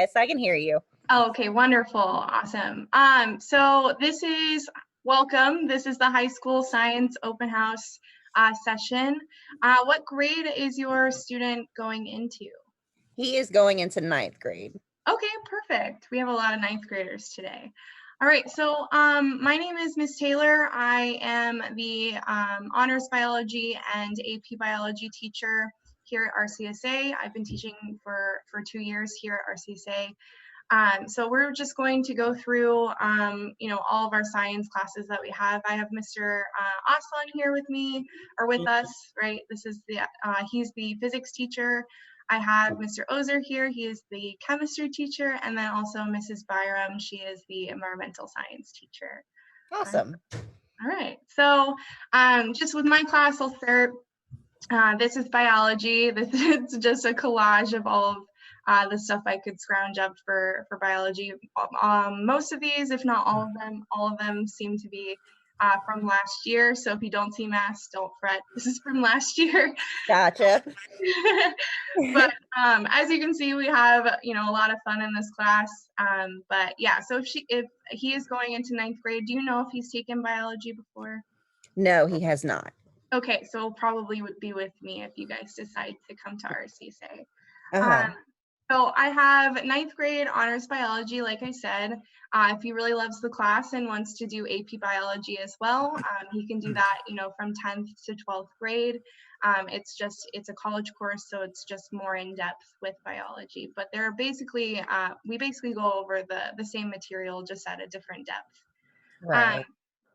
Yes, I can hear you. Oh, okay, wonderful, awesome. So this is welcome. This is the high school science open house session. What grade is your student going into? He is going into 9th grade. Okay, perfect. We have a lot of 9th graders today. All right, so my name is Miss Taylor. I am the honors biology and AP biology teacher here at RCSA. I've been teaching for 2 years here at RCSA. So we're just going to go through, all of our science classes that we have. I have Mr. Aslan here with me, or with us, right? This is he's the physics teacher. I have Mr. Ozer here, he is the chemistry teacher, and then also Mrs. Byram, she is the environmental science teacher. Awesome. All right, so just with my class, I'll start. This is biology. This is just a collage of all of the stuff I could scrounge up for biology. Most of these, if not all of them seem to be from last year. So if you don't see mass, don't fret. This is from last year. Gotcha. But as you can see, we have a lot of fun in this class. But yeah, so if he is going into 9th grade, do you know if he's taken biology before? No, he has not. Okay, so he'll probably would be with me if you guys decide to come to RCSA. So I have 9th grade honors biology, like I said. If he really loves the class and wants to do AP biology as well, he can do that, from 10th to 12th grade. It's a college course, so it's just more in depth with biology. But they're basically, we basically go over the same material, just at a different depth. Right.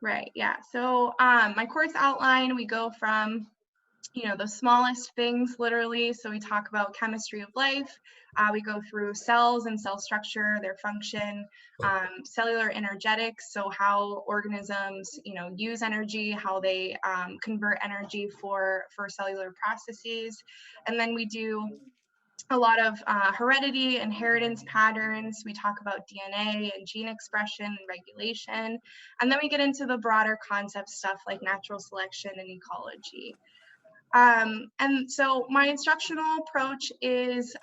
Right, yeah. So my course outline, we go from the smallest things, literally. So we talk about chemistry of life. We go through cells and cell structure, their function, cellular energetics, so how organisms, use energy, how they convert energy for cellular processes. And then we do a lot of heredity, inheritance patterns. We talk about DNA and gene expression and regulation. And then we get into the broader concept stuff like natural selection and ecology. And so my instructional approach is,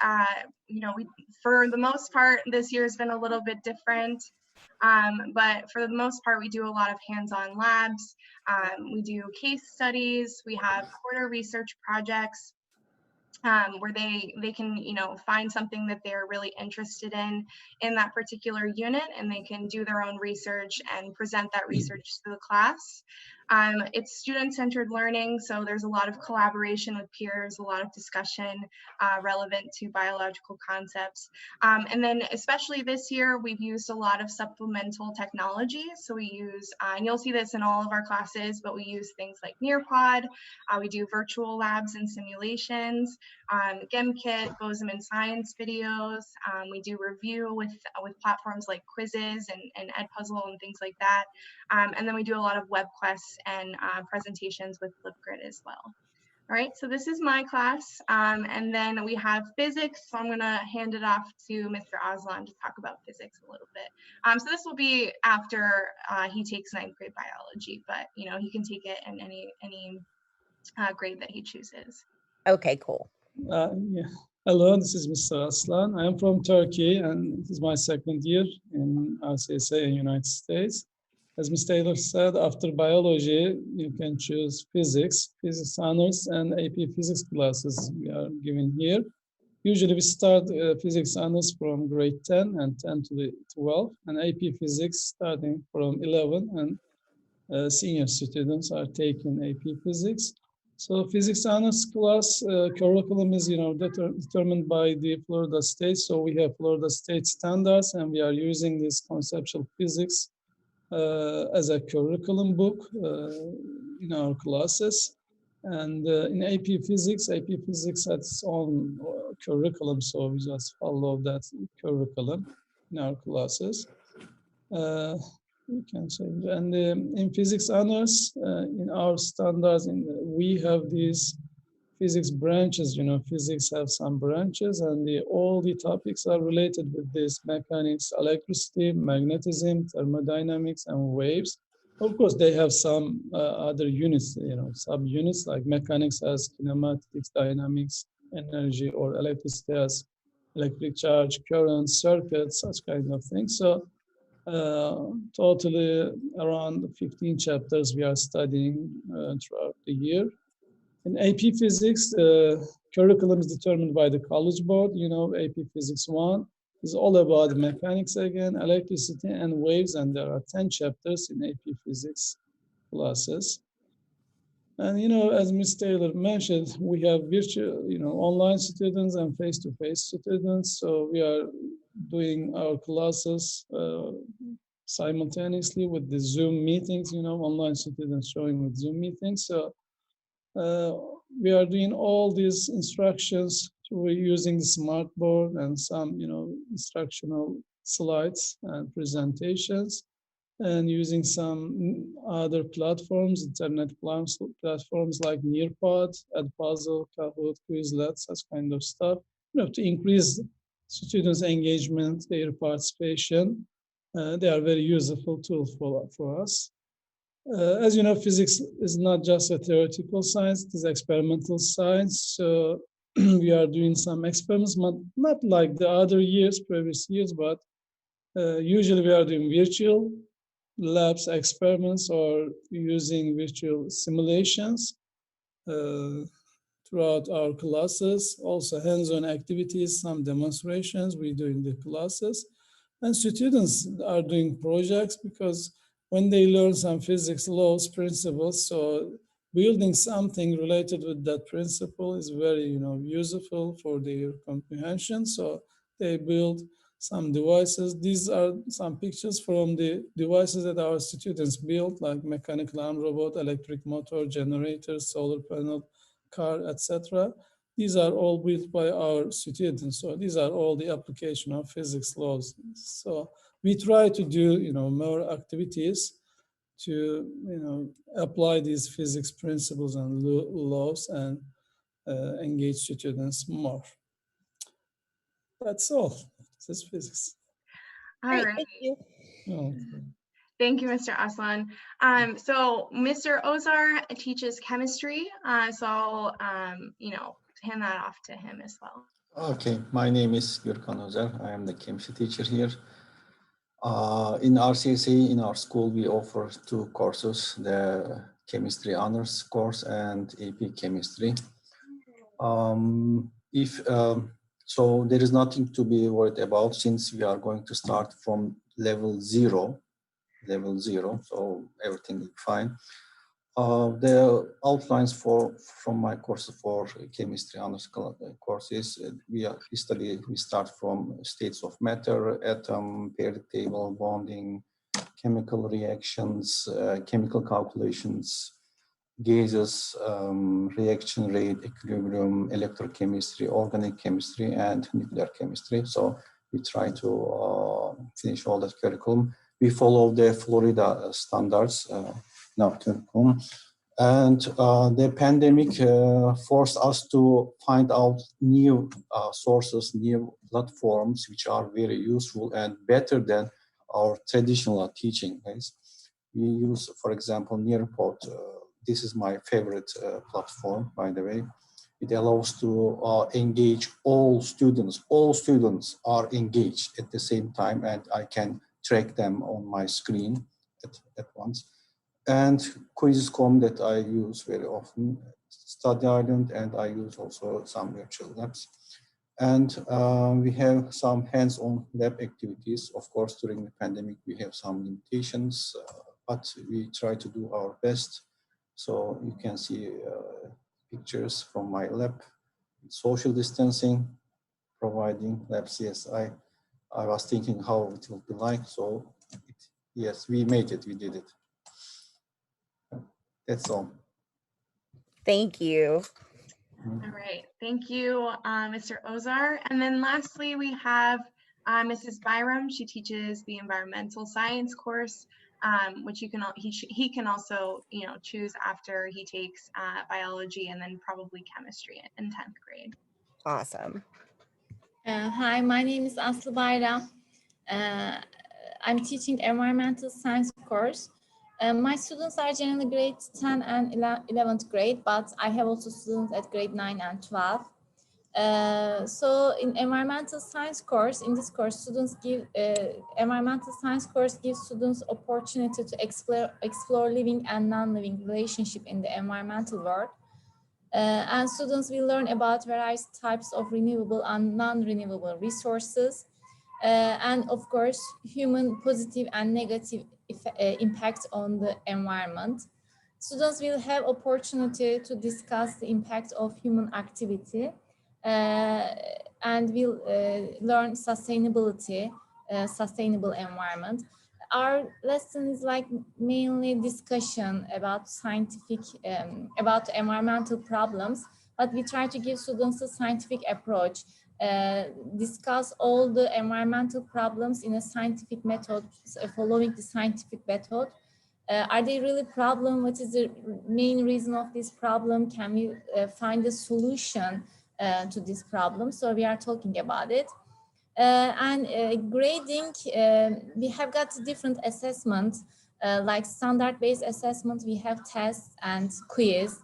for the most part, this year has been a little bit different. But for the most part, we do a lot of hands-on labs. We do case studies. We have quarter research projects. Where they can find something that they're really interested in that particular unit, and they can do their own research and present that research to the class. It's student-centered learning, so there's a lot of collaboration with peers, a lot of discussion relevant to biological concepts. And then especially this year, we've used a lot of supplemental technology. So we use, and you'll see this in all of our classes, but we use things like Nearpod. We do virtual labs and simulations, GEMKit, Bozeman Science videos. We do review with platforms like quizzes and Edpuzzle and things like that. And then we do a lot of web quests and presentations with Flipgrid as well. All right, so this is my class. And then we have physics. So I'm gonna hand it off to Mr. Aslan to talk about physics a little bit. So this will be after he takes 9th grade biology, but he can take it in any grade that he chooses. Okay, cool. Yeah. Hello, this is Mr. Aslan. I am from Turkey, and this is my 2nd year in RCSA in United States. As Ms. Taylor said, after biology, you can choose physics honors, and AP physics classes we are given here. Usually we start physics honors from grade 10 and 10 to the 12, and AP physics starting from 11, and senior students are taking AP physics. So physics honors class curriculum is determined by the Florida State. So we have Florida State standards, and we are using this conceptual physics as a curriculum book in our classes. And in AP Physics has its own curriculum, so we just follow that curriculum in our classes. We can change. And in Physics Honors, in our standards, we have these physics branches. Physics have some branches, and all the topics are related with this: mechanics, electricity, magnetism, thermodynamics, and waves. Of course, they have some other units, sub-units, like mechanics has kinematics, dynamics, energy, or electricity has electric charge, current, circuits, such kind of things. So totally around 15 chapters we are studying throughout the year. In AP Physics, curriculum is determined by the College Board. You know, AP Physics 1 is all about mechanics again, electricity and waves, and there are 10 chapters in AP Physics classes. And, you know, as Ms. Taylor mentioned, we have virtual, you know, online students and face-to-face students. So we are doing our classes simultaneously with the Zoom meetings, you know, online students showing with Zoom meetings. So uh, we are doing all these instructions through using the smart board and some, you know, instructional slides and presentations, and using some other platforms, internet platforms like Nearpod, Edpuzzle, Kahoot, Quizlet, such kind of stuff, you know, to increase students' engagement, their participation. They are very useful tools for us. As you know, physics is not just a theoretical science, it is experimental science. So we are doing some experiments, not like the other years, previous years, but usually we are doing virtual labs experiments or using virtual simulations throughout our classes. Also hands-on activities, some demonstrations we do in the classes. And students are doing projects because when they learn some physics laws, principles, so building something related with that principle is very, you know, useful for their comprehension. So they build some devices. These are some pictures from the devices that our students built, like mechanical arm robot, electric motor, generator, solar panel, car, etc. These are all built by our students. So these are all the application of physics laws. So we try to do, you know, more activities to, you know, apply these physics principles and laws and engage students more. That's all. This is physics. All Great, right. thank you. Okay. Thank you, Mr. Aslan. So Mr. Ozar teaches chemistry. So you know, hand that off to him as well. Okay, my name is Gürkan Özer. I am the chemistry teacher here. In RCSA, in our school, we offer two courses, the chemistry honors course and AP chemistry. So there is nothing to be worried about since we are going to start from level zero, so everything is fine. The outlines from my course for chemistry honors courses, we start from states of matter, atom, periodic table, bonding, chemical reactions, chemical calculations, gases, reaction rate, equilibrium, electrochemistry, organic chemistry, and nuclear chemistry. So we try to finish all that curriculum. We follow the Florida standards in our curriculum. And the pandemic forced us to find out new sources, new platforms, which are very useful and better than our traditional teaching. We use, for example, Nearpod. This is my favorite platform, by the way. It allows to engage all students. All students are engaged at the same time, and I can track them on my screen at once. And Quiz.com that I use very often, Study Island, and I use also some virtual labs. And we have some hands-on lab activities. Of course, during the pandemic, we have some limitations, but we try to do our best. So you can see pictures from my lab, social distancing, providing lab CSI. I was thinking how it will be like. So yes, we made it, we did it. That's all. Thank you. All right, thank you, Mr. Ozar. And then lastly, we have Mrs. Byram. She teaches the environmental science course, which he can also, you know, choose after he takes biology and then probably chemistry in 10th grade. Awesome. Hi, my name is Aslı Bayram. I'm teaching environmental science course. My students are generally grade 10 and 11th grade, but I have also students at grade 9 and 12. So in environmental science course, in this course, students give environmental science course gives students opportunity to explore living and non-living relationship in the environmental world. And students will learn about various types of renewable and non-renewable resources, and of course, human positive and negative impact on the environment. Students will have opportunity to discuss the impact of human activity, and will learn sustainability, sustainable environment. Our lesson is like mainly discussion about scientific, about environmental problems, but we try to give students a scientific approach, discuss all the environmental problems in a scientific method, following the scientific method. Are they really problem? What is the main reason of this problem? Can we find a solution to this problem? So we are talking about it. And grading, we have got different assessments, like standard-based assessment, we have tests and quiz.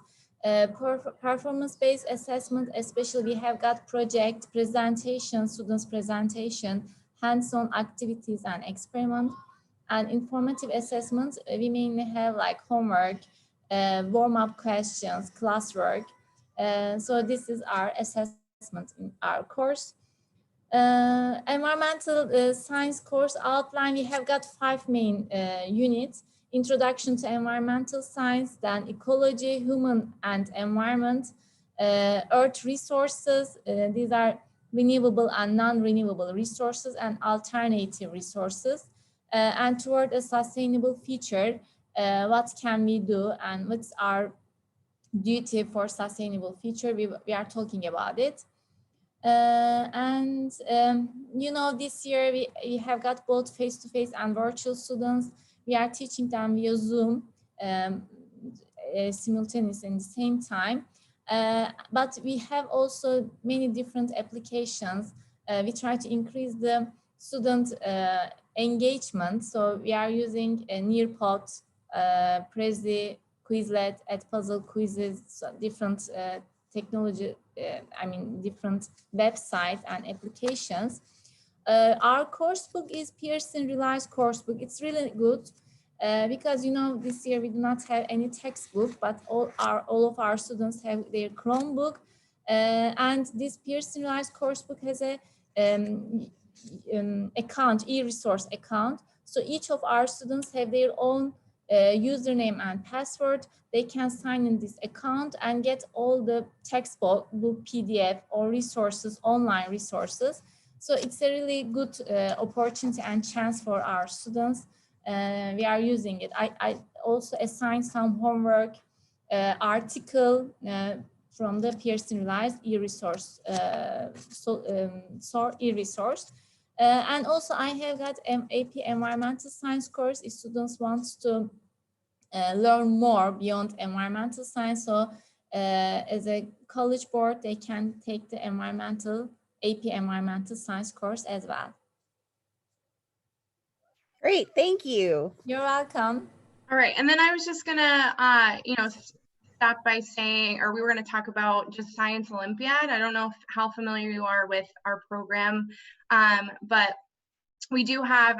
Performance-based assessment, especially we have got project, presentation, students presentation, hands-on activities and experiment. And informative assessments, we mainly have like homework, warm-up questions, classwork. So this is our assessment in our course. Environmental science course outline, we have got 5 main units: introduction to environmental science, then ecology, human and environment, earth resources, these are renewable and non-renewable resources, and alternative resources, and toward a sustainable future, what can we do and what's our duty for sustainable future, we are talking about it. And you know, this year we have got both face-to-face and virtual students. We are teaching them via Zoom, simultaneously in the same time. But we have also many different applications. We try to increase the student engagement. So we are using a Nearpod, Prezi, Quizlet, Edpuzzle quizzes, so different technology, different websites and applications. Our course book is Pearson Realized course book. It's really good because, you know, this year we do not have any textbook, but all of our students have their Chromebook. And this Pearson Realized course book has a account, e-resource account. So each of our students have their own username and password. They can sign in this account and get all the textbook, PDF or resources, online resources. So it's a really good opportunity and chance for our students. We are using it. I also assigned some homework article from the Pearson Realized e-resource, e-resource. And also I have got AP Environmental Science course if students want to learn more beyond environmental science. So as a college board, they can take the AP Environmental Science course as well. Great, thank you. You're welcome. All right, and then I was just gonna, stop by saying, or we were gonna talk about just Science Olympiad. I don't know how familiar you are with our program, but we do have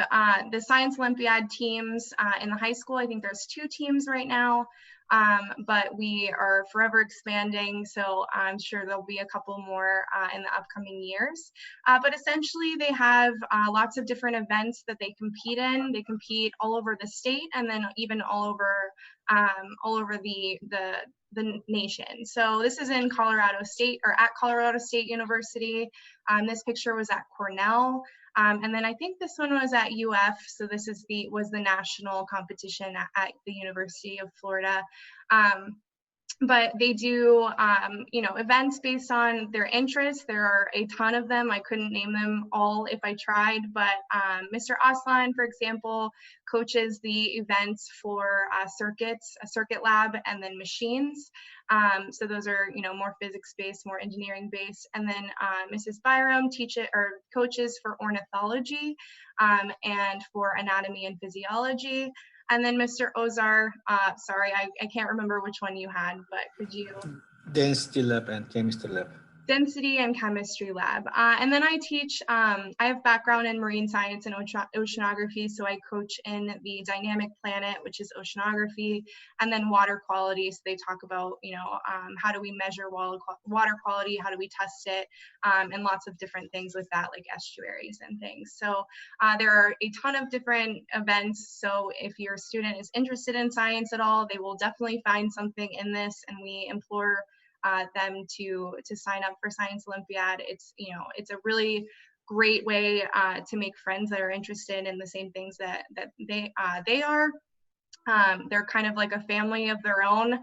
the Science Olympiad teams in the high school. I think there's 2 teams right now, but we are forever expanding. So I'm sure there'll be a couple more in the upcoming years. But essentially they have lots of different events that they compete in. They compete all over the state and then even all over the nation. So this is in Colorado State, or at Colorado State University. This picture was at Cornell. And then I think this one was at UF. So this is was the national competition at the University of Florida. But they do, events based on their interests. There are a ton of them. I couldn't name them all if I tried, but Mr. Aslan, for example, coaches the events for circuits, a circuit lab, and then machines. So those are, more physics-based, more engineering-based. And then Mrs. Byram coaches for ornithology and for anatomy and physiology. And then Mr. Ozar, sorry, I can't remember which one you had, but could you? Density lab and chemistry lab. density and chemistry lab. And then I teach, I have background in marine science and oceanography, so I coach in the dynamic planet, which is oceanography, and then water quality. So they talk about, how do we measure water quality, how do we test it, and lots of different things with that, like estuaries and things. So there are a ton of different events. So if your student is interested in science at all, they will definitely find something in this, and we implore them to sign up for Science Olympiad. It's it's a really great way to make friends that are interested in the same things that they are. They're kind of like a family of their own,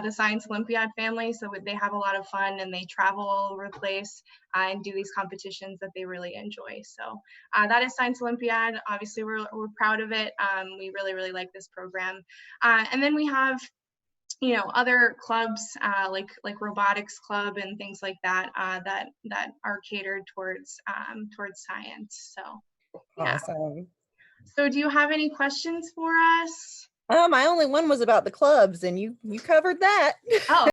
the Science Olympiad family. So they have a lot of fun, and they travel all over the place and do these competitions that they really enjoy. So that is Science Olympiad. Obviously, we're proud of it. We really, really like this program. And then we have other clubs like robotics club and things like that that are catered towards science. So yeah. Awesome. So do you have any questions for us? My only one was about the clubs, and you covered that. Oh,